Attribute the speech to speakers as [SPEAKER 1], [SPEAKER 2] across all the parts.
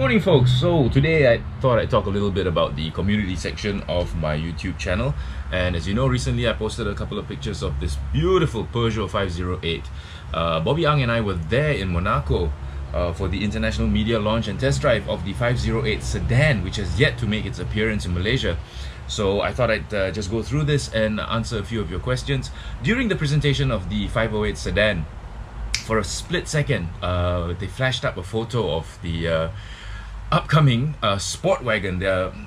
[SPEAKER 1] morning, folks. So today I thought I'd talk a little bit about the community section of my YouTube channel. And as you know, recently I posted a couple of pictures of this beautiful Peugeot 508. Bobby Ang and I were there in Monaco for the international media launch and test drive of the 508 sedan, which has yet to make its appearance in Malaysia. So I thought I'd just go through this and answer a few of your questions. During the presentation of the 508 sedan, for a split second, they flashed up a photo of the upcoming sport wagon.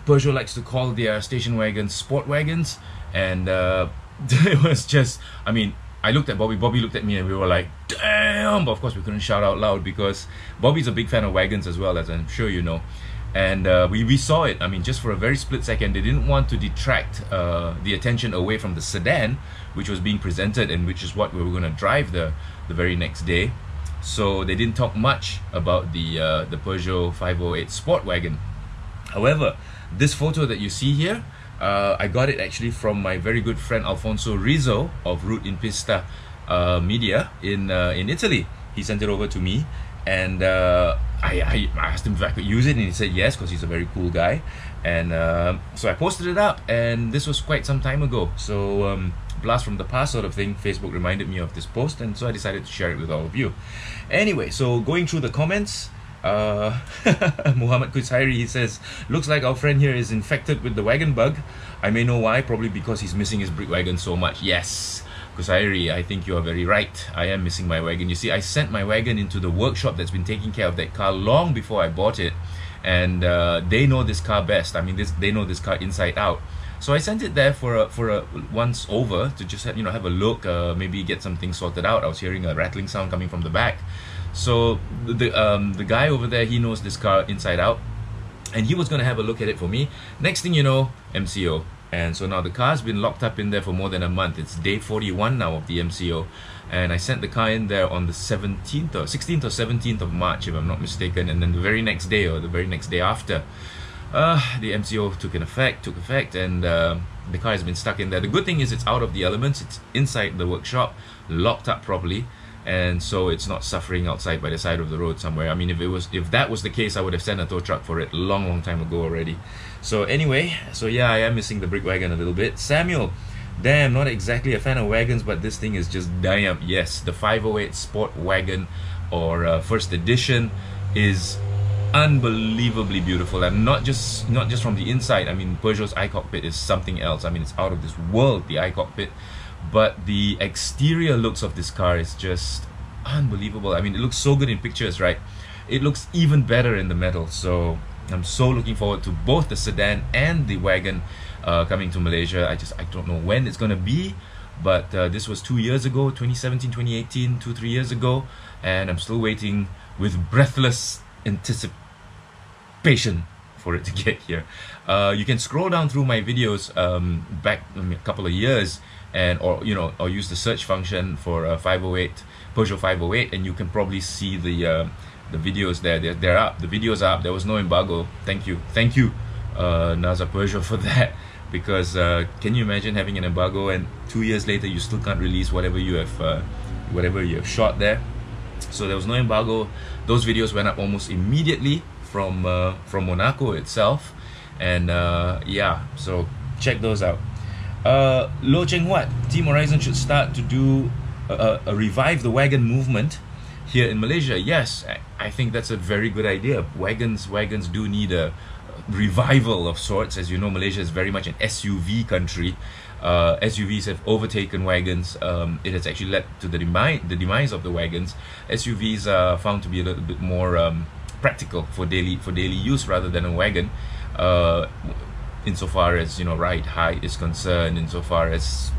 [SPEAKER 1] Peugeot likes to call their station wagons sport wagons, and it was just, I mean, I looked at Bobby looked at me, and we were like, damn! But of course we couldn't shout out loud because Bobby's a big fan of wagons as well, as I'm sure you know. And we saw it. I mean, just for a very split second. They didn't want to detract the attention away from the sedan, which was being presented and which is what we were going to drive the very next day. So they didn't talk much about the Peugeot 508 Sport Wagon. However, this photo that you see here, I got it actually from my very good friend Alfonso Rizzo of Route in Pista Media in Italy. He sent it over to me, and I asked him if I could use it, and he said yes, because he's a very cool guy. And so I posted it up, and this was quite some time ago. So blast from the past sort of thing. Facebook reminded me of this post, and so I decided to share it with all of you. Anyway, so going through the comments, Muhammad Kusairi, he says, looks like our friend here is infected with the wagon bug. I may know why, probably because he's missing his brick wagon so much. Yes, Kusairi, I think you are very right. I am missing my wagon. You see, I sent my wagon into the workshop that's been taking care of that car long before I bought it, and they know this car best. I mean, they know this car inside out. So I sent it there for a once over to just have a look, maybe get some things sorted out. I was hearing a rattling sound coming from the back. So the guy over there, he knows this car inside out, and he was going to have a look at it for me. Next thing you know, MCO. And so now the car's been locked up in there for more than a month. It's day 41 now of the MCO. And I sent the car in there on the 16th or 17th of March, if I'm not mistaken. And then the very next day, or the very next day after, the MCO took effect, and the car has been stuck in there. The good thing is it's out of the elements. It's inside the workshop, locked up properly, and so it's not suffering outside by the side of the road somewhere. I mean, if that was the case, I would have sent a tow truck for it long time ago already. So anyway, so yeah, I am missing the brick wagon a little bit. Samuel, damn, not exactly a fan of wagons, but this thing is just damn. Yes, the 508 Sport Wagon, or first edition, is unbelievably beautiful, and not just from the inside. I mean, Peugeot's iCockpit is something else. I mean, it's out of this world, the iCockpit. But the exterior looks of this car is just unbelievable. I mean, it looks so good in pictures, right? It looks even better in the metal. So I'm so looking forward to both the sedan and the wagon coming to Malaysia. I don't know when it's gonna be, but this was 2 years ago, 2017, 2018, 2-3 years ago, and I'm still waiting with breathless anticipation for it to get here. You can scroll down through my videos back a couple of years, and or use the search function for 508 Peugeot 508, and you can probably see the videos there. They're up. The videos are up. There was no embargo. Thank you, NASA Peugeot, for that. Because can you imagine having an embargo and 2 years later you still can't release whatever you have shot there? So there was no embargo. Those videos went up almost immediately from Monaco itself, and yeah, so check those out. Lo Cheng Huat, Team Horizon should start to do a revive the wagon movement here in Malaysia. Yes, I think that's a very good idea. Wagons do need a revival of sorts. As you know, Malaysia is very much an SUV country. SUVs have overtaken wagons. It has actually led to the demise of the wagons. SUVs are found to be a little bit more practical for daily use rather than a wagon. Insofar as ride height is concerned, insofar as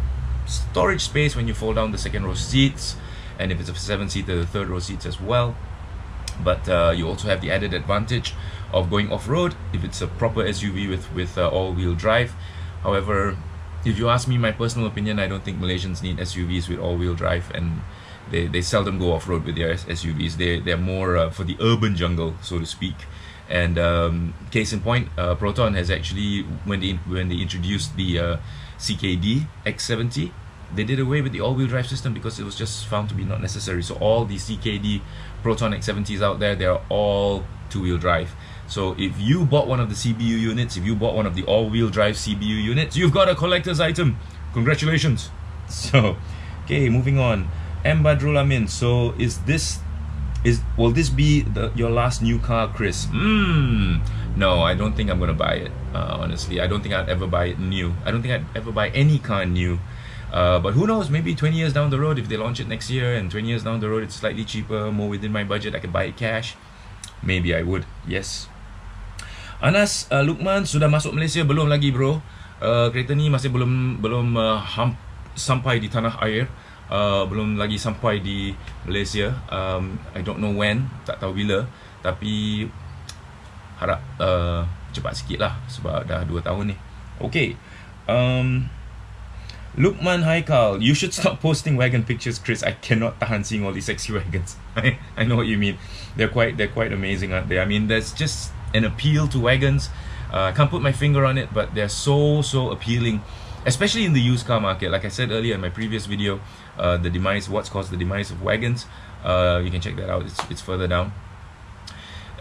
[SPEAKER 1] storage space when you fold down the second row seats, and if it's a 7-seater, the third row seats as well. But you also have the added advantage of going off-road if it's a proper SUV with all-wheel drive. However, if you ask me my personal opinion, I don't think Malaysians need SUVs with all-wheel drive, and they seldom go off-road with their SUVs. They're more for the urban jungle, so to speak. And case in point, Proton has actually, when they introduced the CKD X70, they did away with the all-wheel drive system because it was just found to be not necessary. So all the CKD Proton X70s out there, they are all two-wheel drive. So if you bought one of the CBU units, if you bought one of the all-wheel drive CBU units, you've got a collector's item. Congratulations. So, okay, moving on. M. Badrul Amin. So will this be your last new car, Chris? No, I don't think I'm gonna buy it. Honestly, I don't think I'd ever buy it new. I don't think I'd ever buy any car new. But who knows? Maybe 20 years down the road, if they launch it next year, and 20 years down the road it's slightly cheaper, more within my budget, I could buy it cash. Maybe I would. Yes. Anas Lukman, sudah masuk Malaysia belum lagi, bro? Kereta ni masih belum sampai di tanah air. Belum lagi sampai di Malaysia. I don't know when, tak tahu bila, tapi harap cepat sikit lah sebab dah 2 tahun ni. Okay. Lukman Haikal, you should stop posting wagon pictures, Chris. I cannot tahan seeing all these sexy wagons. I know what you mean. They're quite amazing, aren't they? I mean, there's just an appeal to wagons. I can't put my finger on it, but they're so appealing, especially in the used car market. Like I said earlier in my previous video, what's caused the demise of wagons. You can check that out. It's further down.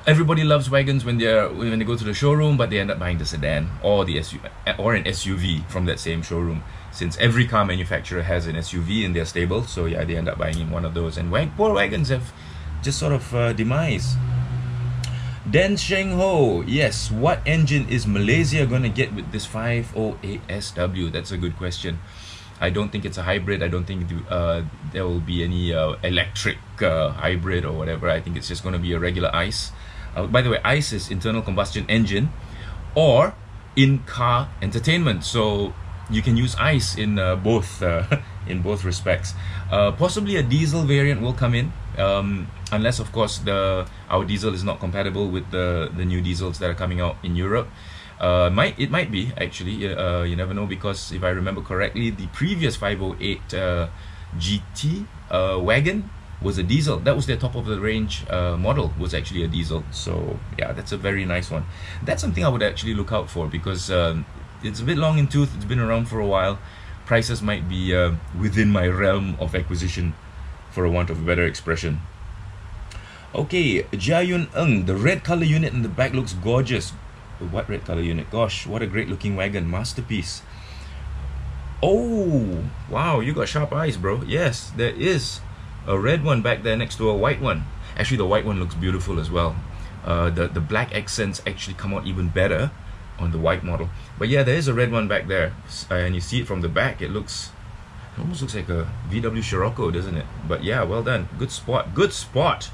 [SPEAKER 1] Everybody loves wagons when they go to the showroom, but they end up buying the sedan or the SUV or an SUV from that same showroom. Since every car manufacturer has an SUV in their stable, so yeah, they end up buying in one of those. And poor wagons have just sort of demise. Den Sheng Ho, yes, what engine is Malaysia gonna get with this 508 SW? That's a good question. I don't think it's a hybrid. I don't think there will be any electric hybrid or whatever. I think it's just gonna be a regular ICE. By the way, ICE is internal combustion engine or in-car entertainment. So you can use ICE in both respects. Possibly a diesel variant will come in, unless of course our diesel is not compatible with the new diesels that are coming out in Europe. It might be actually. You never know, because if I remember correctly, the previous 508 GT wagon was a diesel. That was their top of the range model, was actually a diesel. So yeah, that's a very nice one. That's something I would actually look out for, because it's a bit long in tooth. It's been around for a while. Prices might be within my realm of acquisition, for a want of a better expression. Okay, Jiayun Ng, the red color unit in the back looks gorgeous. What red color unit? Gosh, what a great looking wagon, masterpiece. Oh wow, you got sharp eyes, bro. Yes, there is a red one back there next to a white one. Actually, the white one looks beautiful as well. The black accents actually come out even better on the white model. But yeah, there is a red one back there, and you see it from the back. It almost looks like a VW Scirocco, doesn't it? But yeah, well done. Good spot. Good spot.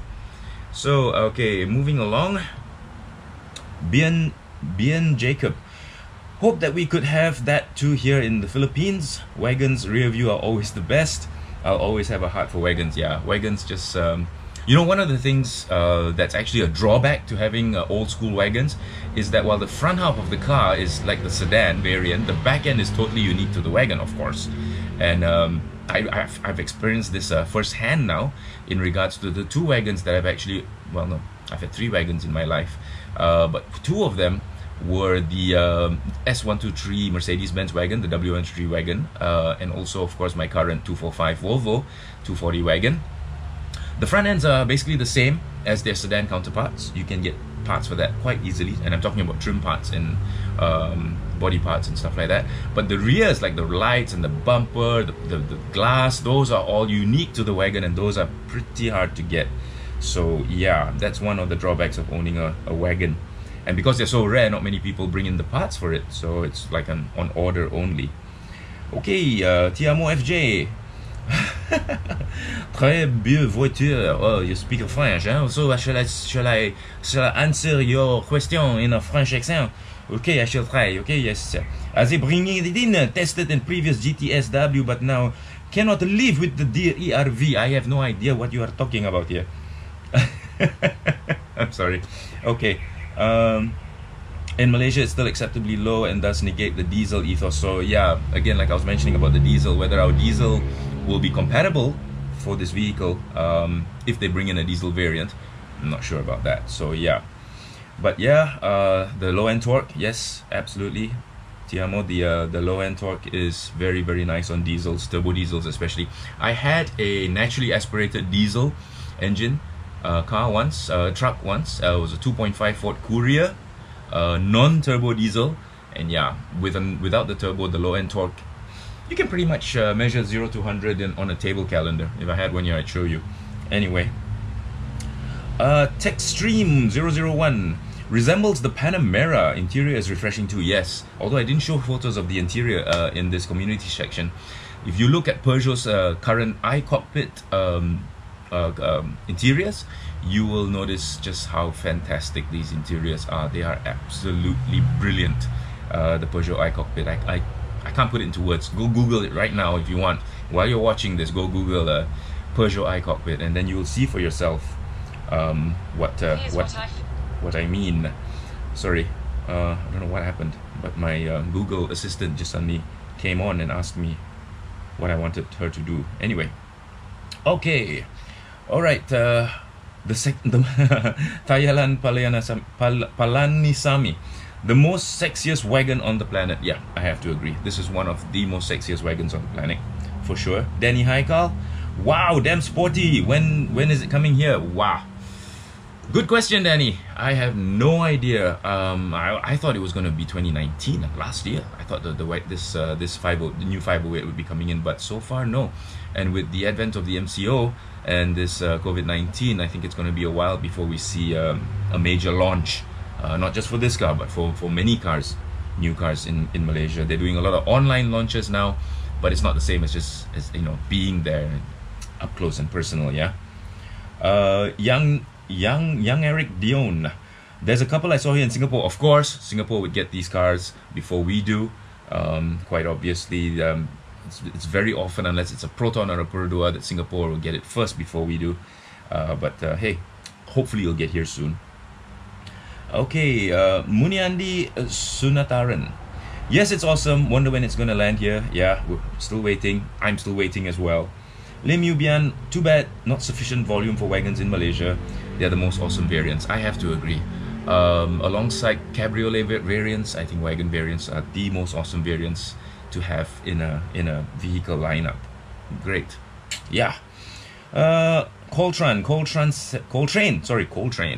[SPEAKER 1] So okay, moving along. Bien Jacob, hope that we could have that too here in the Philippines. Wagons rear view are always the best. I'll always have a heart for wagons. Yeah, wagons just you know, one of the things that's actually a drawback to having old school wagons is that while the front half of the car is like the sedan variant, the back end is totally unique to the wagon, of course. And I've experienced this firsthand now in regards to the 2 wagons that I've actually, well, no, I've had 3 wagons in my life, but 2 of them were the S123 Mercedes-Benz wagon, the W123 wagon, and also of course my current 245 Volvo 240 wagon. The front ends are basically the same as their sedan counterparts. You can get parts for that quite easily, and I'm talking about trim parts and body parts and stuff like that. But the rears, like the lights and the bumper, the glass, those are all unique to the wagon, and those are pretty hard to get. So yeah, that's one of the drawbacks of owning a wagon. And because they're so rare, not many people bring in the parts for it, so it's like an on order only. Okay, Tiamo FJ. Très belle voiture. Oh, you speak French, huh? So shall I answer your question in a French accent? Okay, I shall try. Okay, yes. As a bringing it in, tested in previous GTSW, but now cannot live with the dear ERV. I have no idea what you are talking about here. I'm sorry. Okay. In Malaysia, it's still acceptably low and does negate the diesel ethos. So yeah, again, like I was mentioning about the diesel, whether our diesel will be compatible for this vehicle, if they bring in a diesel variant, I'm not sure about that. So yeah, but yeah, the low-end torque, yes, absolutely. Tiamo, the low end torque is very, very nice on diesels, turbo diesels especially. I had a naturally aspirated diesel engine car once, truck once. It was a 2.5 Ford Courier, non-turbo diesel, and yeah, without the turbo, the low end torque, you can pretty much measure 0 to 100 on a table calendar. If I had one here, I'd show you. Anyway, Techstream 001 resembles the Panamera. Interior is refreshing too. Yes, although I didn't show photos of the interior in this community section. If you look at Peugeot's current iCockpit interiors, you will notice just how fantastic these interiors are. They are absolutely brilliant. The Peugeot iCockpit, I can't put it into words. Go Google it right now if you want. While you're watching this, go Google Peugeot iCockpit, and then you will see for yourself what I mean. Sorry, I don't know what happened, but my Google Assistant just suddenly came on and asked me what I wanted her to do. Anyway, okay, all right. The Tayalan Palanisami, the most sexiest wagon on the planet. Yeah, I have to agree. This is one of the most sexiest wagons on the planet, for sure. Danny Haikal, wow, damn sporty. When is it coming here? Wow. Good question, Danny. I have no idea. I thought it was going to be 2019, last year. I thought the new 508 would be coming in, but so far no. And with the advent of the MCO and this COVID-19, I think it's going to be a while before we see a major launch. Not just for this car, but for many cars, new cars in Malaysia. They're doing a lot of online launches now, but it's not the same as just being there up close and personal. Yeah. Young Eric Dion. There's a couple I saw here in Singapore. Of course, Singapore would get these cars before we do. Quite obviously, it's very often, unless it's a Proton or a Perodua, that Singapore will get it first before we do. But hey, hopefully you'll get here soon. Okay, Muniandi Sunataran. Yes, it's awesome. Wonder when it's gonna land here. Yeah, we're still waiting. I'm still waiting as well. Lim Yubian, too bad not sufficient volume for wagons in Malaysia. They're the most awesome variants. I have to agree. Alongside cabriolet variants, I think wagon variants are the most awesome variants to have in a vehicle lineup. Great. Yeah. Coltrane.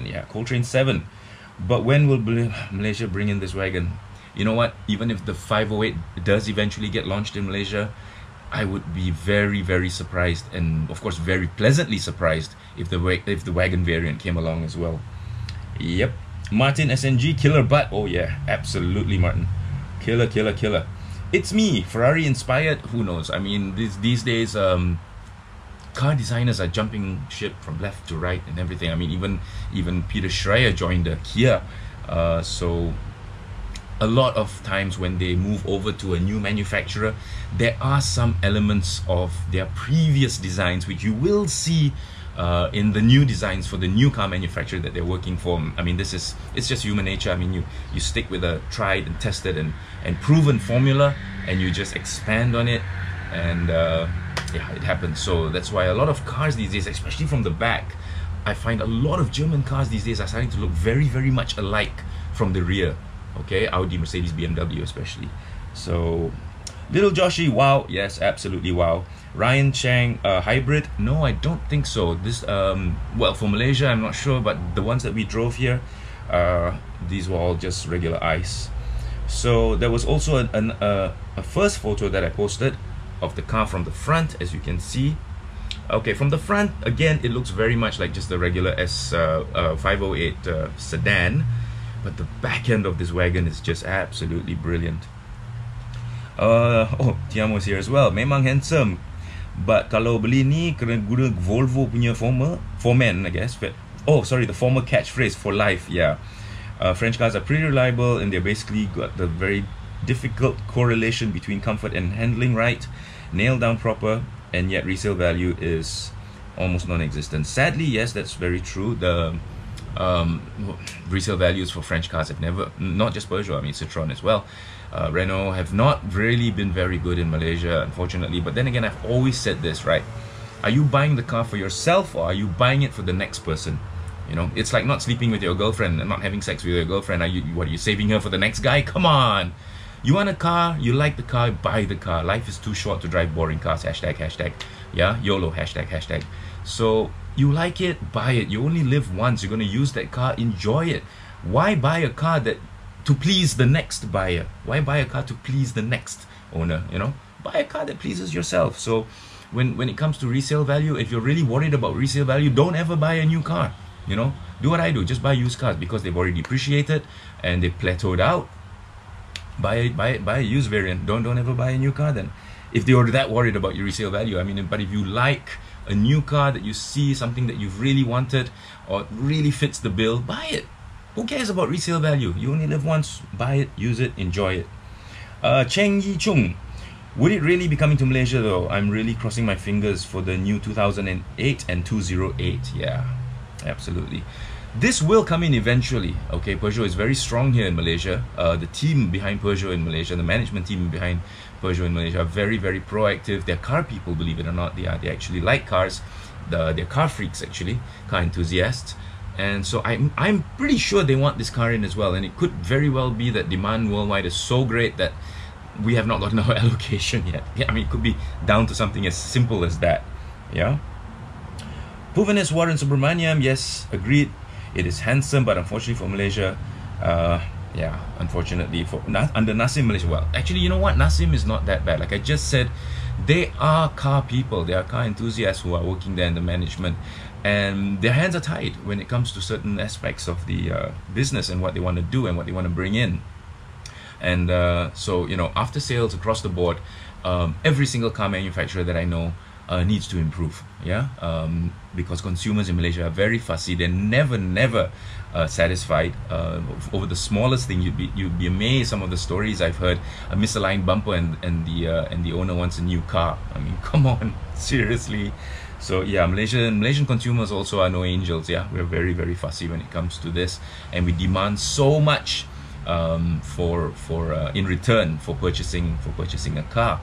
[SPEAKER 1] Yeah, Coltrane 7. But when will Malaysia bring in this wagon? You know what? Even if the 508 does eventually get launched in Malaysia, I would be very, very surprised, and of course very pleasantly surprised, if the wagon variant came along as well. Yep. Martin SNG, killer butt. Oh yeah, absolutely, Martin. Killer. It's me, Ferrari inspired. Who knows? I mean, these days, car designers are jumping ship from left to right and everything. I mean, even Peter Schreier joined Kia. So a lot of times when they move over to a new manufacturer, there are some elements of their previous designs which you will see in the new designs for the new car manufacturer that they're working for. I mean, it's just human nature. I mean, you stick with a tried and tested and proven formula, and you just expand on it, and yeah, it happens. So that's why a lot of cars these days, especially from the back, I find a lot of German cars these days are starting to look very, very much alike from the rear. Okay, Audi, Mercedes, BMW especially. So, Little Joshi, wow, yes, absolutely wow. Ryan Chang, hybrid? No, I don't think so. This, well, for Malaysia, I'm not sure, but the ones that we drove here, these were all just regular ICE. So there was also a first photo that I posted of the car from the front, as you can see. Okay, from the front, again, it looks very much like just the regular S508 sedan. But the back end of this wagon is just absolutely brilliant. Oh, Tiamo's here as well. Memang handsome. But kalau beli ni kena guna Volvo punya Foreman, I guess. But, oh, sorry, the former catchphrase, for life, yeah. French cars are pretty reliable, and they're basically got the very difficult correlation between comfort and handling right, nailed down proper, and yet resale value is almost non-existent. Sadly, yes, that's very true. The resale values for French cars have never, not just Peugeot, I mean Citroën as well, Renault, have not really been very good in Malaysia, unfortunately. But then again, I've always said this, right? Are you buying the car for yourself, or are you buying it for the next person? You know, it's like not sleeping with your girlfriend and not having sex with your girlfriend. What are you saving her for the next guy? Come on! You want a car, you like the car, buy the car. Life is too short to drive boring cars. Hashtag, hashtag. Yeah, YOLO, hashtag, hashtag. So you like it, buy it. You only live once. You're going to use that car, enjoy it. Why buy a car that to please the next buyer? Why buy a car to please the next owner? You know, buy a car that pleases yourself. So when it comes to resale value, if you're really worried about resale value, don't ever buy a new car. You know, do what I do, just buy used cars because they've already depreciated and they've plateaued out. Buy a used variant. Don't ever buy a new car then. If they are that worried about your resale value, I mean, but if you like a new car that you see something that you've really wanted or really fits the bill, buy it. Who cares about resale value? You only live once. Buy it, use it, enjoy it. Cheng Yi Chung, would it really be coming to Malaysia though? I'm really crossing my fingers for the new 2008 and 208. Yeah, absolutely. This will come in eventually. Okay, Peugeot is very strong here in Malaysia. The team behind Peugeot in Malaysia, the management team behind Peugeot in Malaysia are very, very proactive. They're car people, believe it or not. They actually like cars. They're car freaks actually, car enthusiasts. And so I'm pretty sure they want this car in as well. And it could very well be that demand worldwide is so great that we have not gotten our allocation yet. Yeah, I mean, it could be down to something as simple as that. Yeah. Puvanis Warren Subramaniam, yes, agreed. It is handsome, but unfortunately for Malaysia, yeah, unfortunately for under Nassim Malaysia, well, actually, you know what, Nassim is not that bad. Like I just said, they are car people, they are car enthusiasts who are working there in the management, and their hands are tied when it comes to certain aspects of the business and what they want to do and what they want to bring in. And so, you know, after sales across the board, every single car manufacturer that I know needs to improve. Yeah, because consumers in Malaysia are very fussy. They're never satisfied over the smallest thing. You'd be amazed some of the stories I've heard. A misaligned bumper and the owner wants a new car. I mean, come on, seriously. So yeah, Malaysian consumers also are no angels. Yeah, we're very, very fussy when it comes to this, and we demand so much in return for purchasing a car.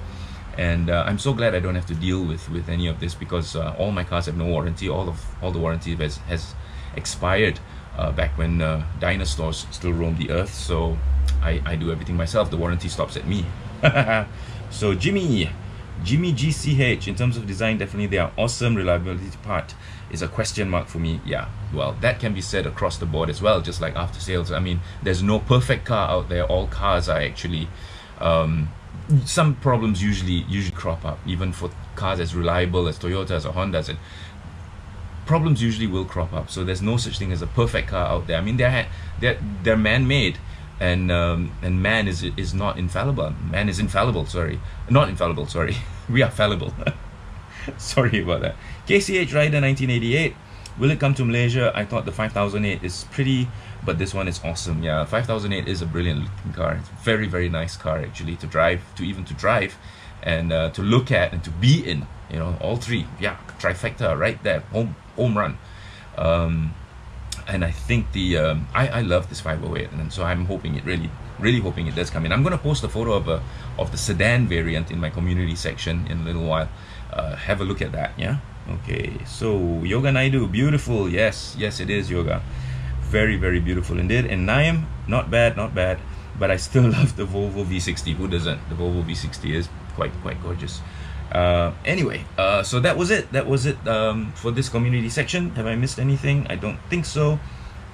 [SPEAKER 1] And I'm so glad I don't have to deal with any of this, because all my cars have no warranty. All the warranty has expired back when dinosaurs still roamed the earth. So I do everything myself. The warranty stops at me. So Jimmy GCH, in terms of design, definitely they are awesome. Reliability part is a question mark for me. Yeah, well, that can be said across the board as well, just like after sales. I mean, there's no perfect car out there. All cars are actually some problems usually crop up, even for cars as reliable as Toyotas or Hondas, and problems usually will crop up. So there's no such thing as a perfect car out there. I mean, they're man-made, and man is not infallible. Man is infallible. Sorry, not infallible. Sorry, we are fallible. Sorry about that. KCH Rider 1988. Will it come to Malaysia? I thought the 5008 is pretty, but this one is awesome. Yeah, 5008 is a brilliant looking car. It's a very, very nice car actually to drive, and to look at and to be in. You know, all three. Yeah, trifecta right there, home run. And I think I love this 508, and so I'm hoping it really hoping it does come in. I'm gonna post a photo of the sedan variant in my community section in a little while. Have a look at that. Yeah. Okay, so Yoga Naidu, beautiful. Yes, it is, Yoga. Very, very beautiful indeed. And Naim, not bad, but I still love the Volvo V60. Who doesn't? The Volvo V60 is quite gorgeous. Anyway, so that was it for this community section. Have I missed anything? I don't think so.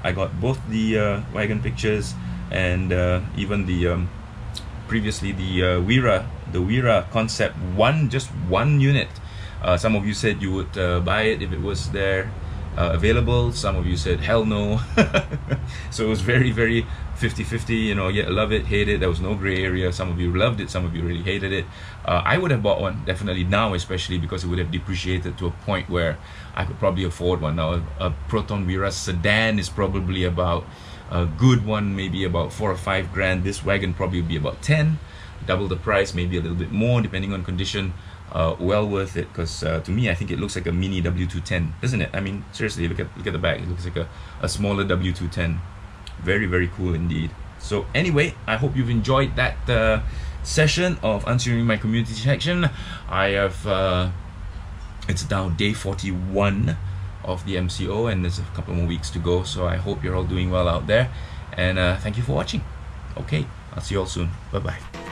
[SPEAKER 1] I got both the wagon pictures and even the previously the Wira concept, just one unit. Some of you said you would buy it if it was there available. Some of you said hell no. So it was very, very 50-50, you know. Yeah, love it, hate it. There was no gray area. Some of you loved it, some of you really hated it. I would have bought one, definitely now, especially because it would have depreciated to a point where I could probably afford one. Now a Proton Wira sedan is probably about, a good one maybe about 4 or 5 grand. This wagon probably would be about 10, double the price, maybe a little bit more depending on condition. Well worth it, because to me, I think it looks like a mini W210, doesn't it? I mean, seriously, look at the back. It looks like a smaller W210. Very, very cool indeed. So anyway, I hope you've enjoyed that session of answering my community section. I have it's now day 41 of the MCO, and there's a couple more weeks to go. So I hope you're all doing well out there, and thank you for watching. Okay, I'll see you all soon. Bye bye.